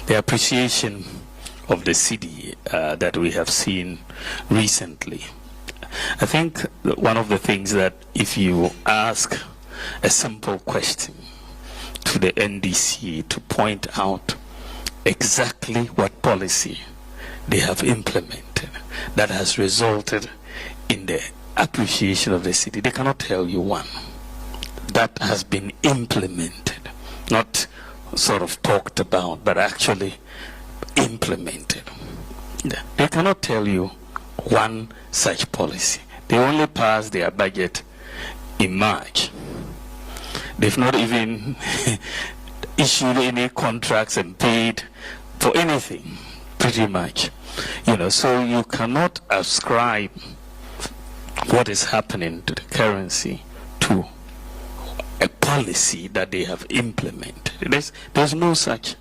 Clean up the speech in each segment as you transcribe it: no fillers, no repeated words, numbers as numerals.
the appreciation of the cedi that we have seen recently. I think one of the things that if you ask a simple question to the NDC to point out exactly what policy they have implemented that has resulted in the appreciation of the cedi, they cannot tell you one that has been implemented, not sort of talked about, but actually implemented. They cannot tell you one such policy. They only passed their budget in March. They've not even issued any contracts and paid for anything, pretty much. So you cannot ascribe what is happening to the currency to a policy that they have implemented. There's no such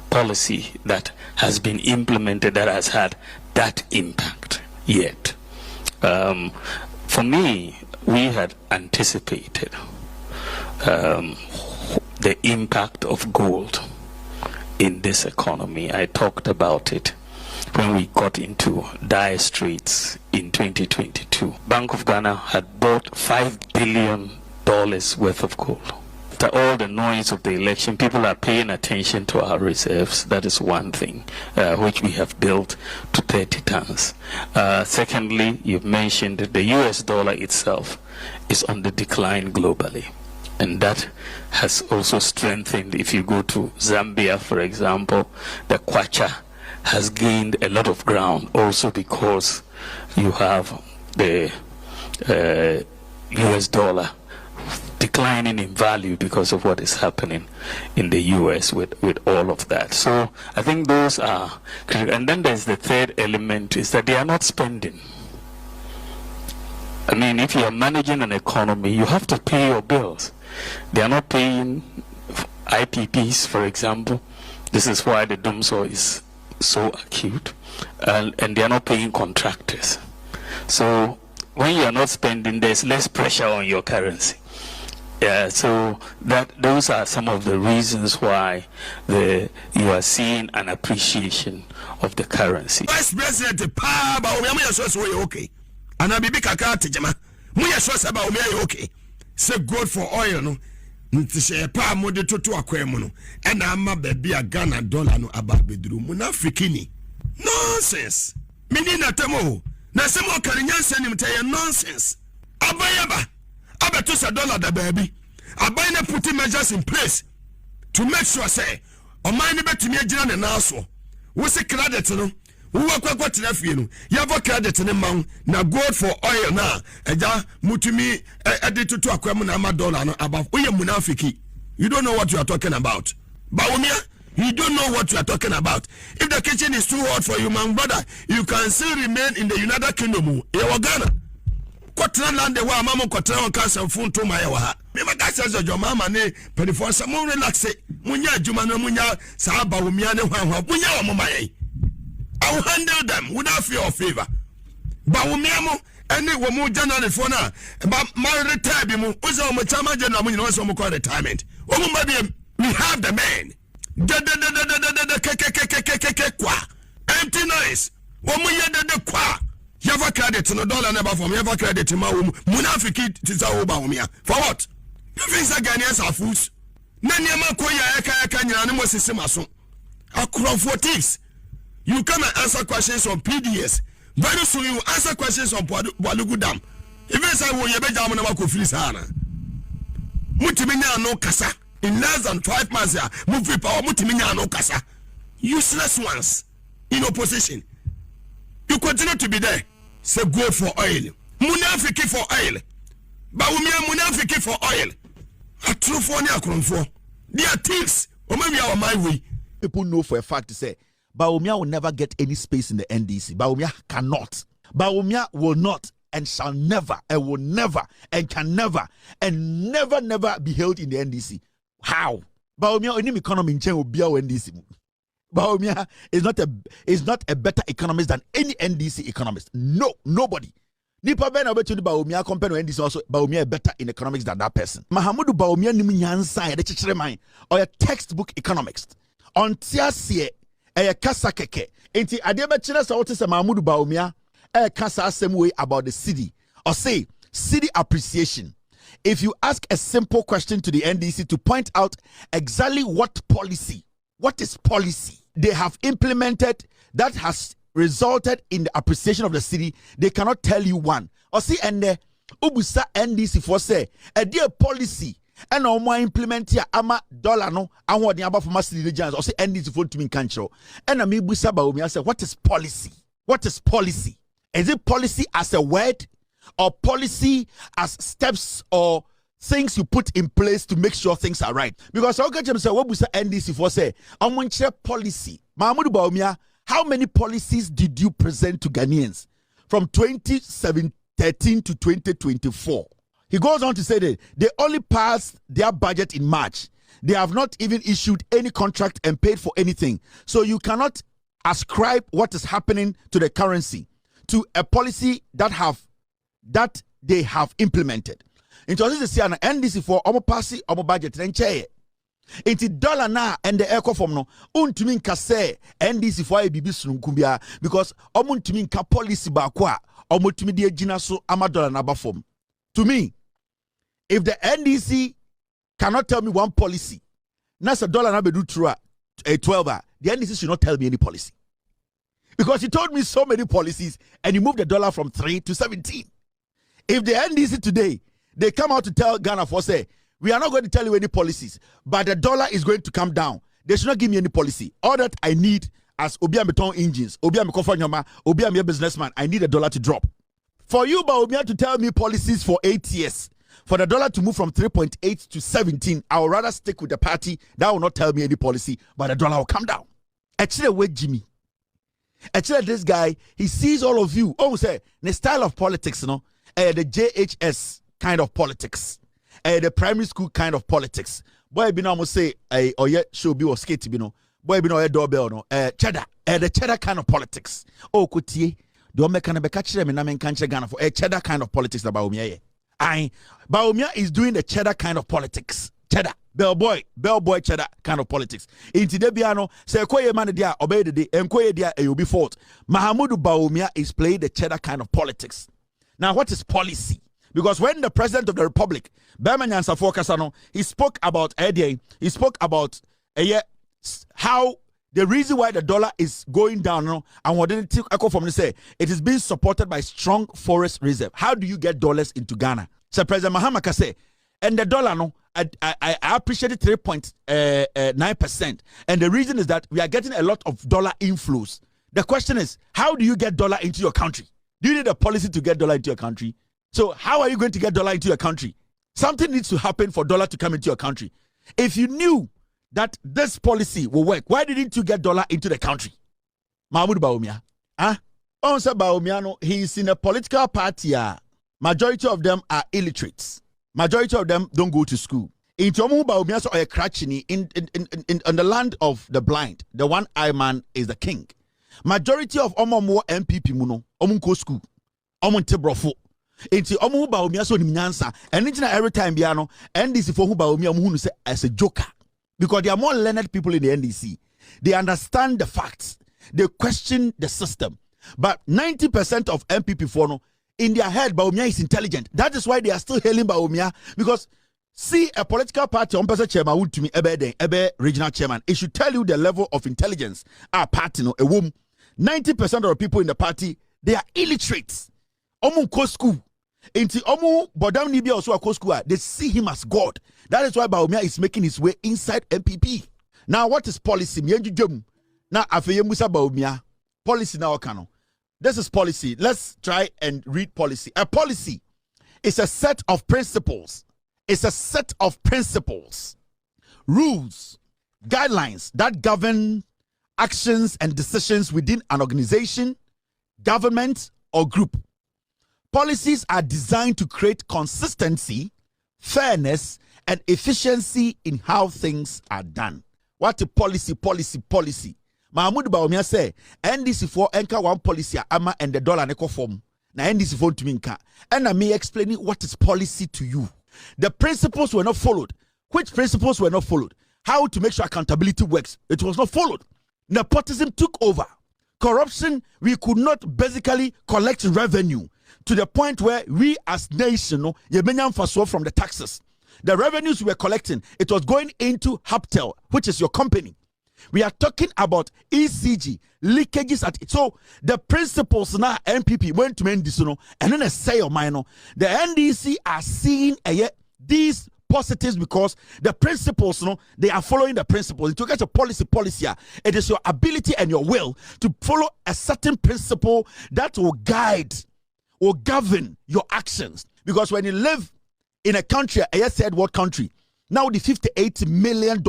policy that has been implemented that has had that impact yet. For me, we had anticipated the impact of gold in this economy. I talked about it when we got into dire straits in 2022. Bank of Ghana had bought $5 billion worth of gold. After all the noise of the election, people are paying attention to our reserves. That is one thing, which we have built to 30 tons. Secondly, you've mentioned that the US dollar itself is on the decline globally. And that has also strengthened. If you go to Zambia, for example, the kwacha has gained a lot of ground also because you have the US dollar declining in value because of what is happening in the US with all of that. So I think those are critical. And then there's the third element, is that they are not spending. I mean, if you are managing an economy, you have to pay your bills. They are not paying IPPs, for example. This is why the doomsday is so acute. And they are not paying contractors. So when you are not spending, there's less pressure on your currency. So those are some of the reasons why you are seeing an appreciation of the currency. Vice President, okay. And I be kakati jama. Muya sure about okay. Say good for oil no. Ntishe pa mode toto akwemu no. And ama baby a Ghana dollar no about bedroom. Munafikini. Nonsense. Mini na temo. Na semo karinyanse ni mtaya nonsense. Abayaba. Abetusa dollar da baby. Abayna putting measures in place to make sure say omani betumi agira ne naso. Wo se credit no. Wo akwa tenafie no. Ya vo credit ne man na gold for oil na eja mutumi editutu akwam na ama dollar no above. Oye munafiki. You don't know what you are talking about. Bawumia, you don't know what you are talking about. If the kitchen is too hot for you, my brother, you can still remain in the United Kingdom. Ewa Ghana. Kwatran land the wa mama kwatran on cancer phone to my wa. Me ma that says your mama ne penifo some relax it. Munya adwuma no munya sa Bawumia ne hwanhwa. Munya wa mama ye. I will handle them without fear or favor. Bawumia mo any wo mu January for na ba my retire bi mu. Ozo mo chama January mo nyina so mo call retirement. We have the man. Kwa. Empty nice. Womu ye kwa. Yava credit no dollar never from yava credit ma womu. Munafiki tisa oba umia. For what? You think that Ghanaians are fools? Nani ama kwa ya eka nyina ne mo sisi maso. Akron for thieves. You come and answer questions on PDS. Very soon you answer questions on Walugu Dam. Even say wo ye beja mo na ko fili sana. Mutiminya no kasa. In less than 5 months, movie power, mutiminya no kasa. Useless ones in opposition. You continue to be there. Say go for oil. Munafiki for oil. Bawumia munafiki for oil. A true for ni akromfo. They are thieves. Or maybe our my way. People know for a fact to say Bawumia will never get any space in the NDC. Bawumia cannot. Bawumia will not and shall never and will never and can never and never be held in the NDC. How? Bawumia any economy in China be our NDC. Bawumia is not a better economist than any NDC economist. No, nobody. Nipa ben obet to Bawumia compare to NDC also Bawumia better in economics than that person. Mahamudu Bawumia ni nyansa ya de chichire man or a textbook economist. On tiasie kasa keke. Enti adebe chine sa wote se Mahmoud Bawumia kasa same way about the city. Or say city appreciation. If you ask a simple question to the NDC to point out exactly what is policy they have implemented that has resulted in the appreciation of the city, they cannot tell you one. Or see, and ubusa NDC for say a dear policy and no more implement ya ama dollar no and what the above for city regions or say NDC for to me control. And me busa Bawumia say, what is policy? What is policy? Is it policy as a word or policy as steps or things you put in place to make sure things are right? Because I'll get you say what busa NDC for say policy. Mahmoud Bawumia, how many policies did you present to Ghanaians from 2013 to 2024? He goes on to say that they only passed their budget in March. They have not even issued any contract and paid for anything. So you cannot ascribe what is happening to the currency to a policy that they have implemented. Into this year, NDC for pass budget and chair. Into dollar na and the echo from no untumin kase NDC for a bibi sunkumbia because omuntumin ka policy bakwa omutumi de gina so ama dollar na bafom. To me, if the NDC cannot tell me one policy, that's a dollar na bedu true a 12, the NDC should not tell me any policy. Because he told me so many policies and he moved the dollar from 3 to 17. If the NDC today, they come out to tell Ghana for say, we are not going to tell you any policies, but the dollar is going to come down. They should not give me any policy. All that I need as Obiam Beton engines, Obiam Kofanyama, Obiam businessman, I need the dollar to drop. For you, Bawumia, to tell me policies for 8 years, for the dollar to move from 3.8 to 17, I would rather stick with the party that will not tell me any policy, but the dollar will come down. Actually, wait, Jimmy. Actually, this guy, he sees all of you. Oh, say, the style of politics, the JHS kind of politics. The primary school kind of politics. Boy, be almost say, or yet show be or skate, boy, be no doorbell, no, cheddar, the cheddar kind of politics. Oh, Kutie, don't make an catch them in Namen country Ghana for a cheddar kind of politics that Bawumia. Bawumia is doing the cheddar kind of politics. Cheddar, bellboy, cheddar kind of politics. In Tidebiano, say, Koye man dia, obey the day, and Koye dia, you'll be fought. Mahmoud Bawumia is playing the cheddar kind of politics. Now, what is policy? Because when the president of the republic, Berman Kasano, he spoke about how the reason why the dollar is going down, and what did it echo from say it is being supported by strong forest reserve. How do you get dollars into Ghana? So President Mahama Kase, and the dollar, I appreciate it 3.9%. And the reason is that we are getting a lot of dollar inflows. The question is, how do you get dollar into your country? Do you need a policy to get dollar into your country? So how are you going to get dollar into your country? Something needs to happen for dollar to come into your country. If you knew that this policy will work, why didn't you get dollar into the country? Mahmoud Bawumia. Also Bawumia, he is in a political party. Majority of them are illiterates. Majority of them don't go to school. In Tomu Bawumia so a crutchini in the land of the blind, the one-eyed man is the king. Majority of Omomo MPP muno, Omunko school, Omunte brofo. Enti omu Bawumia so nimnyansa and every time biano NDC for who Bawumia muhunu say as a joker because they are more learned people in the NDC. They understand the facts. They question the system. But 90% of MPP for no in their head Bawumia is intelligent. That is why they are still hailing Bawumia because see a political party on person chairman would to me ebe regional chairman. It should tell you the level of intelligence our party no a woman. 90% of the people in the party they are illiterates. Omu ko school. Inti omu bodam nibia also a school, they see him as God. That is why Bawumia is making his way inside MPP. Now, what is policy? Now, after Musa Bawumia, policy now kano. This is policy. Let's try and read policy. A policy is a set of principles. It's a set of principles, rules, guidelines that govern actions and decisions within an organization, government, or group. Policies are designed to create consistency, fairness, and efficiency in how things are done. What a policy. Mahmoud Bawumia say, NDC for enka one policy ama and the dollar neko form. Na NDC for to minka. And I may explain what is policy to you. The principles were not followed. Which principles were not followed? How to make sure accountability works. It was not followed. Nepotism took over. Corruption, we could not basically collect revenue to the point where we as nation, from the taxes. The revenues we were collecting, it was going into Haptel, which is your company. We are talking about ECG, leakages at it. So the principles now NPP went to NDC, and then a say of mine. The NDC are seeing these positives because the principles, they are following the principles. To get a policy, it is your ability and your will to follow a certain principle that will guide or govern your actions. Because when you live in a country, a third world country, now the $58 million,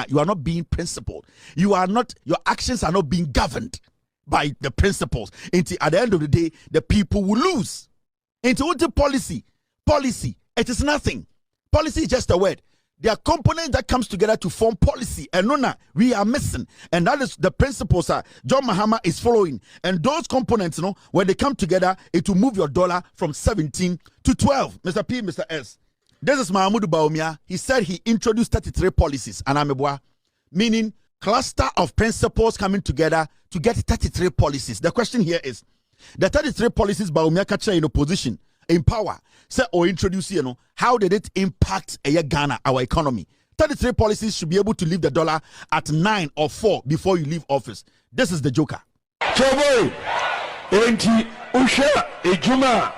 you are not being principled. Your actions are not being governed by the principles. Until at the end of the day, the people will lose. Into the policy, it is nothing. Policy is just a word. There are components that comes together to form policy, and we are missing, and that is the principles that John Mahama is following. And those components, when they come together, it will move your dollar from 17 to 12. Mr. P, Mr. S. This is Mahmoud Bawumia. He said he introduced 33 policies, meaning cluster of principles coming together to get 33 policies. The question here is, the 33 policies Bawumia capture in opposition, in power, say or introduce, how did it impact Ghana, our economy? 33 policies should be able to leave the dollar at 9 or 4 before you leave office. This is the joker. Choboy, Enti Usha Ejuma.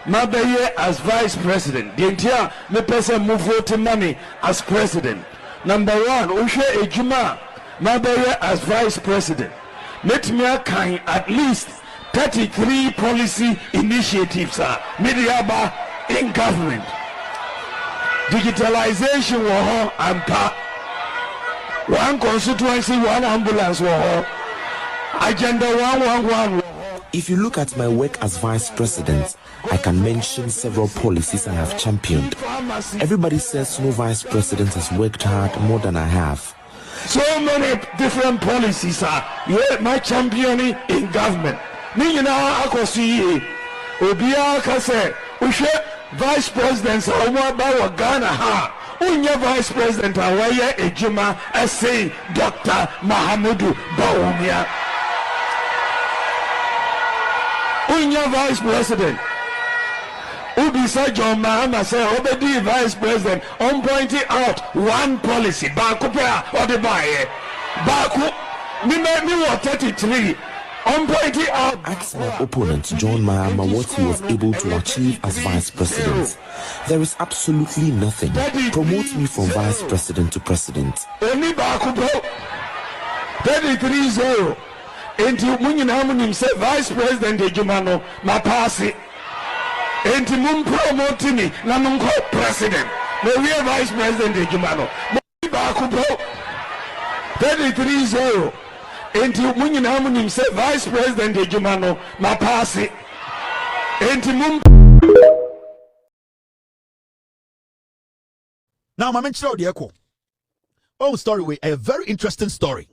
Mabaye as vice president. The entire me person move voting money as president. Number one, Ushe Ejuma Mabaye as vice president. Let me kind at least 33 policy initiatives media in government. Digitalization and one constituency, one ambulance agenda 111. If you look at my work as vice president, I can mention several policies I have championed. Everybody says no vice president has worked hard more than I have. So many different policies are my championing in government. Me now akosi Obia kase ushe vice president ba Ghana ha unya vice president awaya ejuma say Dr. Bawmia. Unya vice president Ubisa John Mahama say obedi vice president on pointing out one policy baku or the buy baku me what 33 on pointing out. Ask my opponent John Mahama what he was able to achieve as vice president. There is absolutely nothing. Promote me from vice president to president. Only baku 33-0. Enti munyina munim say vice president ejumano ma pass it. Enti mum promote me na mum call president. No we vice president ejumano. Ba ku bro 33-0. Enti munyina munim say vice president ejumano ma pass it. Enti mum. Now my mention the echo. Oh, story way a very interesting story.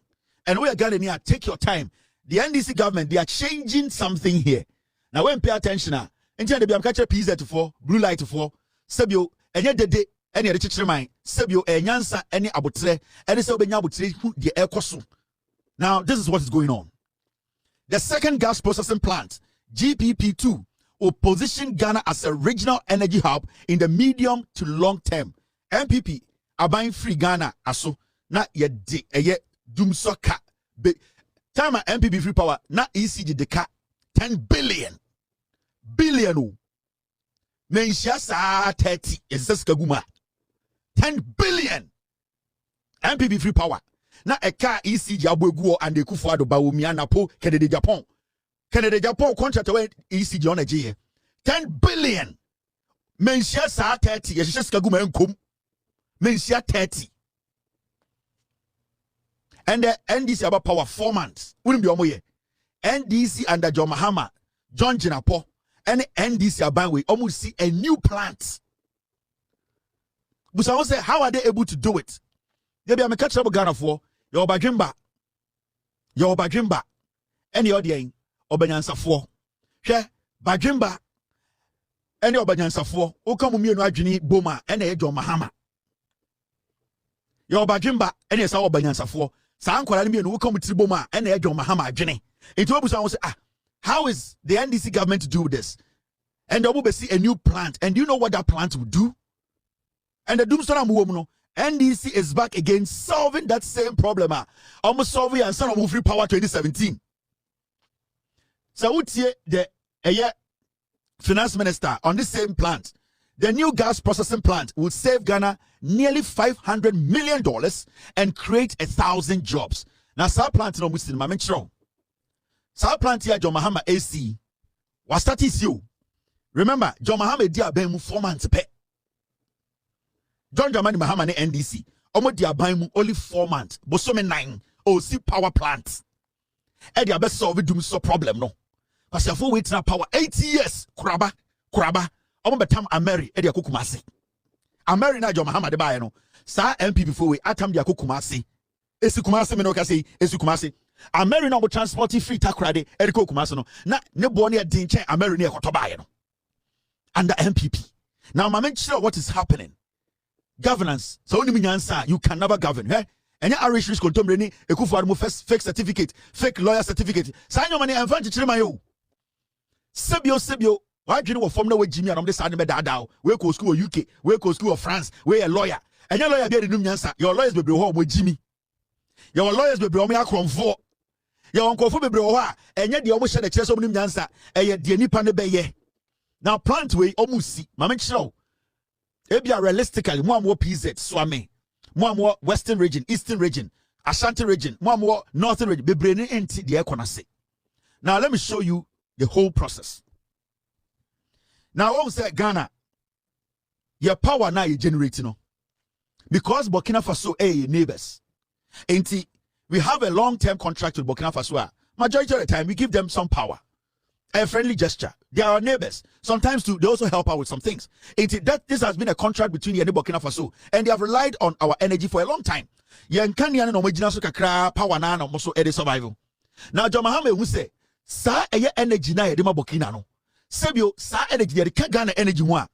And we are getting here. Take your time. The NDC government, they are changing something here. Now, when pay attention, until they be catch a PZ for blue light for Sabio, and yet the day, any other teacher mine, Sabio, and Yansa, any abutre, and it's open abutre, the air cosu. Now, this is what is going on. The second gas processing plant, GPP2, will position Ghana as a regional energy hub in the medium to long term. MPP are buying free Ghana, aso, not yet, doom soka. Time MPP free power, not ECG the cat 10 billion. Menshasa 30 is this kaguma 10 billion MPP free power. Now a car ECG abuego and the Kufuado Bawumia Napo, Canada Japan contract away ECG on a G 10 billion. Menshasa 30 is just kaguma and kum. Menshia 30. And the NDC about power 4 months. Wouldn't be omoye. NDC under John Mahama, John Jinapo, and NDC about we almost see a new plant. But I say, how are they able to do it? They be a catch up Ghana for your Bajimba, and your day, Obanyansa for. Share Bajimba, and your Obanyansa for. O come me no Ajini Boma, and a John Mahama. Your Bajimba, and your Obanyansa for. Sa ankwara ni no come to boma and e John Mahama adwene. Into obusa won say how is the NDC government to do this? And they will see a new plant. And do you know what that plant will do? And the doomsday no NDC is back again solving that same problem. Almost solving and son of free power 2017. So what's the finance minister on this same plant? The new gas processing plant will save Ghana nearly $500 million and create 1,000 jobs. Now, South plant no Muslim, I'm sure. South plant here, John Mahama AC. What that is you? Remember, John Mahama dia ben mu 4 months pe. Dramani Mahama NDC. Omo dia ban mu only 4 months. Bosome 9. See power plant. E dia be solve dum so problem no. Because you for wait na power 80 years. Kuraba. Omo betam Ameri e dia kokumase. Ameri na John Mahama de bae no. Sa MP before we atam dia kokumase. Esi kumase me no ka say esi kumase. Ameri na go transport free takrade e de kokumase no. Na ne bo ne din chen Ameri ne ekoto bae no. Under MPP. Now, I'm not sure what is happening. Governance. So, you can never govern. Eh? And your Irish risk control any fake certificate, fake lawyer certificate. Sign your money and find it. Sebio. Why do you know what from the way Jimmy and this side of Dada? Where go school UK? Where go school of France? Where a lawyer? And your lawyer be the your lawyers will be home with Jimmy. Your lawyers will be on me for. Your uncle for be and yet the almost said the chest of Nimjansa. And yet the Nipane Bay. Now, plant way almost see. Mama show. Ebia realistically, more PZ, Swami, more Western region, Eastern region, Ashanti region, more Northern region. Be bringing into the economy. Now, let me show you the whole process. Now, I say Ghana, your power now you generating no, because Burkina Faso neighbors. Ain't we have a long-term contract with Burkina Faso. Majority of the time, we give them some power. A friendly gesture. They are our neighbors. Sometimes too, they also help out with some things. This has been a contract between the Burkina Faso, and they have relied on our energy for a long time. Power na also survival. Now, John Mahama will say, "Sa energy na yedema Burkina no. Sebio sa energy yedeka Ghana energy wa.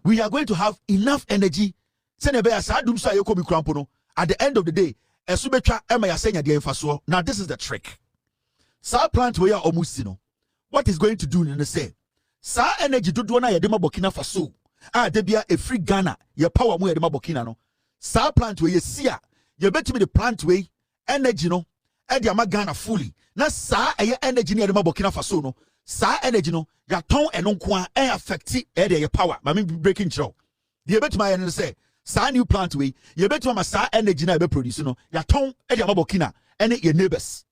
We are going to have enough energy. Senebe sa dum sa yeko bi krampo no. At the end of the day, esubetwa ema ya senya de emfaso. Now, this is the trick. Sa plant we are almost no. What is going to do in the say? Sa energy do na yedema Burkina Faso. Debia a free Ghana, your power mu yedema Burkina no. Sa plant we sia, you bet me the plant way energy no. Edi ama Ghana fully. Na sa energy ni yedema Burkina Faso no. Sa energy no, ya ton eno kwa affect your power. Mami breaking through. You bet my energy say, sa new plant way, you bet ma sa energy na be produce no. Ya ton edi ama Burkina any your neighbors.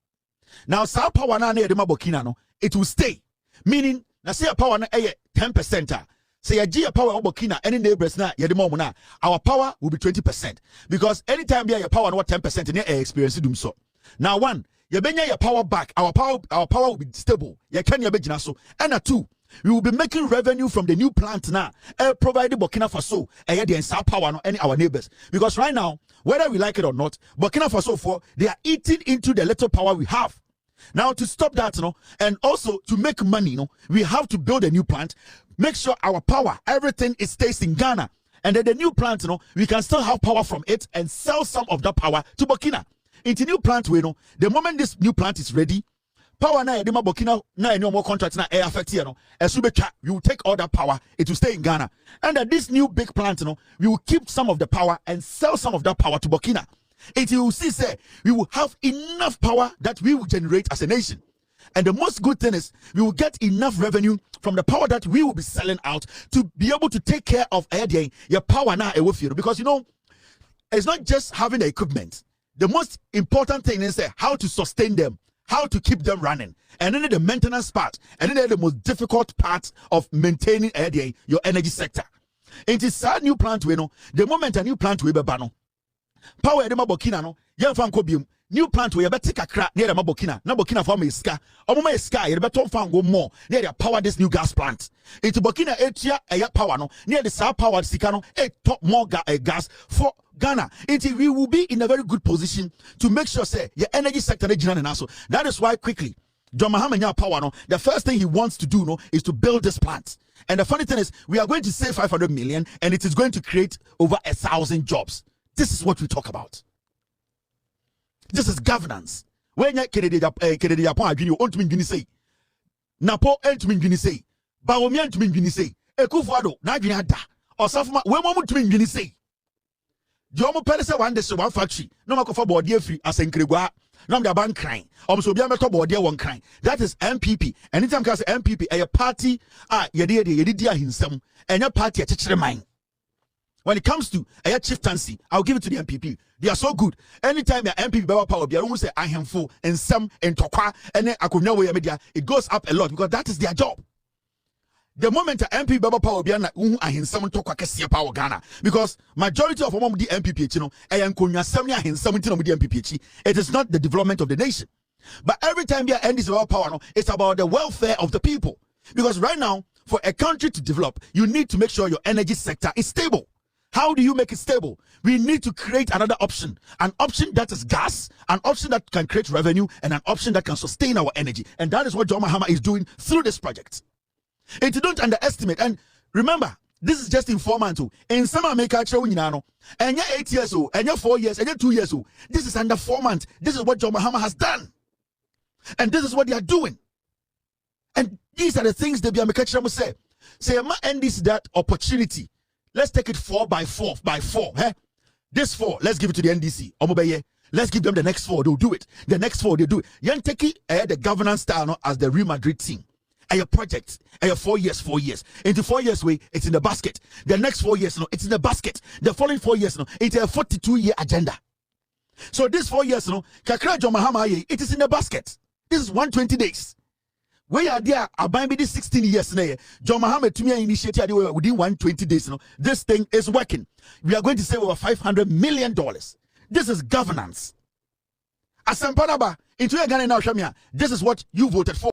Now sa power na yedema Burkina no. It will stay. Meaning, na say a power na 10%. Say a G power of Burkina, any neighbors na yedimomuna, our power will be 20%. Because anytime you have your power no 10% in your experience do so. Now one, you bring your power back, our power will be stable. You can your so. And two, we will be making revenue from the new plant now, providing Burkina Faso and the South power no any our neighbors. Because right now, whether we like it or not, Burkina Faso they are eating into the little power we have. Now, to stop that, and also to make money, we have to build a new plant, make sure our power, everything stays in Ghana. And then the new plant, we can still have power from it and sell some of that power to Burkina. Into new plant, the moment this new plant is ready, power na edema Burkina na any more contracts na air affect here, we will take all that power, it will stay in Ghana. And that this new big plant, we will keep some of the power and sell some of that power to Burkina. It you will see, say, we will have enough power that we will generate as a nation. And the most good thing is we will get enough revenue from the power that we will be selling out to be able to take care of your power now. Because it's not just having the equipment. The most important thing is how to sustain them, how to keep them running. And then the maintenance part, and then the most difficult part of maintaining your energy sector. It is a new plant the moment a new plant will be banned. Power edema Burkina no yen fan ko biom new plant we better kakra near the Burkina na Burkina for me ska omoma ska ye better fan go more near the power this new gas plant into Burkina etia power no near the South power sika no top more gas for Ghana. We will be in a very good position to make sure say your energy sector also. That is why quickly John Mahama power no the first thing he wants to do is to build this plant. And the funny thing is we are going to save 500 million and it is going to create over 1,000 jobs. This is what we talk about. This is governance. When you Kennedy Japan, you want to say. Napo entumi say. Bawumia ntumi say. Ekufuado na adwene ada. Osafuma we mo ntumi say. The omo pele say one day one factory. No makofa body free as enkregwa. No me ban crying. So be meto body one crying. That is MPP. Anytime can say MPP a party yedi ahinsam. Enya party a chichire mind. When it comes to a chieftaincy, I'll give it to the MPP. They are so good. Anytime your MPP better power, they don't say I am full and some and tokwa and then I could know where media. It goes up a lot because that is their job. The moment the MPP better power, be na I am some tokwa kesi power Ghana because majority of the MPP, you know, I am kunya samia in something of the MPP. It is not the development of the nation, but every time you end this power, no, it's about the welfare of the people. Because right now, for a country to develop, you need to make sure your energy sector is stable. How do you make it stable? We need to create another option. An option that is gas, an option that can create revenue, and an option that can sustain our energy. And that is what John Mahama is doing through this project. And you don't underestimate. And remember, this is just in 4 months. In some America, and you're 8 years old, and you're 4 years, and you're 2 years old. This is under 4 months. This is what John Mahama has done. And this is what they are doing. And these are the things that America will say. Say, and this that opportunity. Let's take it 4 by 4 by 4. Eh? This 4, let's give it to the NDC. Let's give them the next 4. They'll do it. The next 4, they do it. You take it, the governance style no, as the Real Madrid team. And your project, and your 4 years, 4 years. Into 4 years, way, it's in the basket. The next 4 years, no, it's in the basket. The following 4 years, no, it's a 42-year agenda. So this 4 years, no, Kakra John Mahama, it is in the basket. This is 120 days. Where are there? About this 16 years now. John Mahama to me initiated within 120 days. You know, this thing is working. We are going to save over $500 million. This is governance. As Sampanaba into a Ghana now, this is what you voted for.